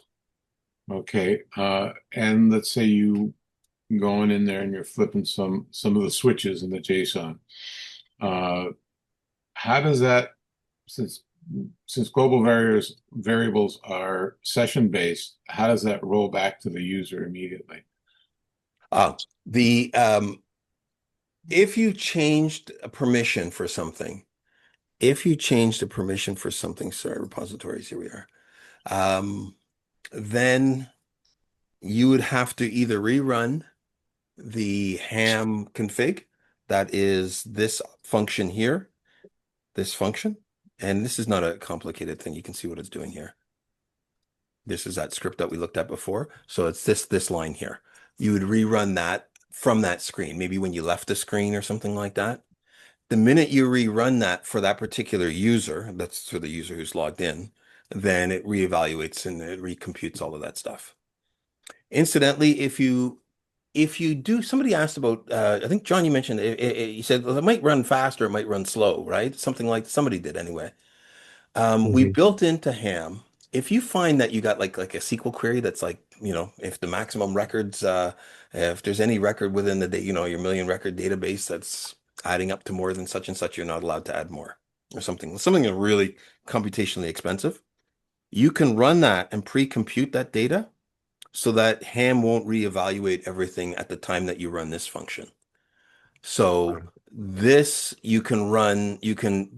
Okay. And let's say you going in there and you're flipping some of the switches in the JSON. How does that since global variables are session based, how does that roll back to the user immediately? If you changed a permission for something, sorry, repositories, here we are. Then you would have to either rerun the ham config, that is this function here, this function, and this is not a complicated thing. You can see what it's doing here. This is that script that we looked at before. So it's this line here. You would rerun that from that screen, maybe when you left the screen or something like that. The minute you rerun that for that particular user, that's for the user who's logged in, then it reevaluates and it recomputes all of that stuff. Incidentally, if you do, somebody asked about, I think John, you mentioned, you said, well, it might run faster, it might run slow, right? Something like somebody did anyway. We built into ham, if you find that you got like a SQL query that's like, if the maximum records, if there's any record within the your million record database that's adding up to more than such and such, you're not allowed to add more or something really computationally expensive. You can run that and pre-compute that data so that ham won't reevaluate everything at the time that you run this function. So this you can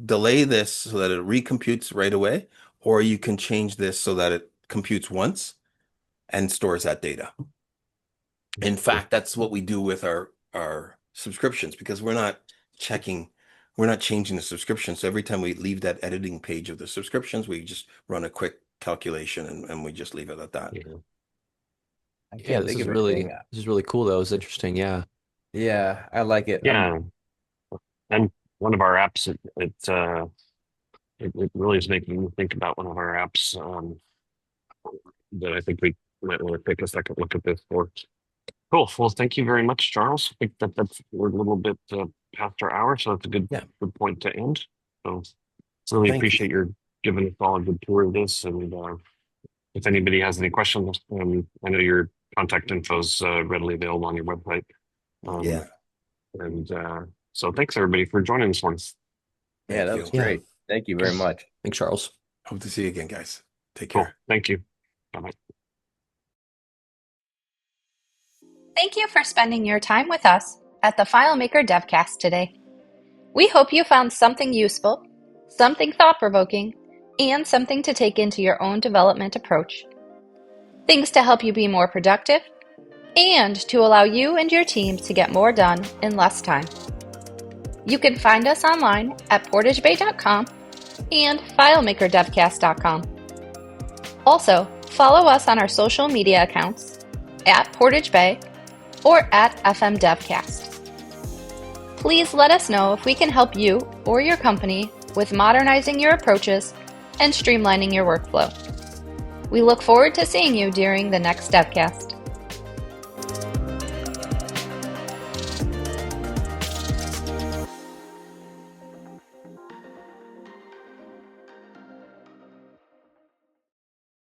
delay this so that it recomputes right away, or you can change this so that it computes once and stores that data. In fact, that's what we do with our subscriptions, because we're not changing the subscription. So every time we leave that editing page of the subscriptions, we just run a quick calculation and we just leave it at that. Yeah, this is really cool. That was interesting. Yeah. Yeah, I like it. Yeah. And one of our apps, it really is making me think about one of our apps that I think we might want to take a second look at this for. Cool. Well, thank you very much, Charles. I think we're a little bit past our hour, so that's a good point to end. So really appreciate your giving us all a good tour of this. And if anybody has any questions, I know your contact info is readily available on your website. And so thanks everybody for joining this morning. Yeah, that was great. Thank you very much. Thanks, Charles. Hope to see you again, guys. Take care. Cool. Thank you. Bye-bye. Thank you for spending your time with us at the FileMaker DevCast today. We hope you found something useful, something thought-provoking, and something to take into your own development approach. Things to help you be more productive and to allow you and your teams to get more done in less time. You can find us online at portagebay.com and filemakerdevcast.com. Also, follow us on our social media accounts at Portage Bay or at FMDevCast. Please let us know if we can help you or your company with modernizing your approaches and streamlining your workflow. We look forward to seeing you during the next DevCast.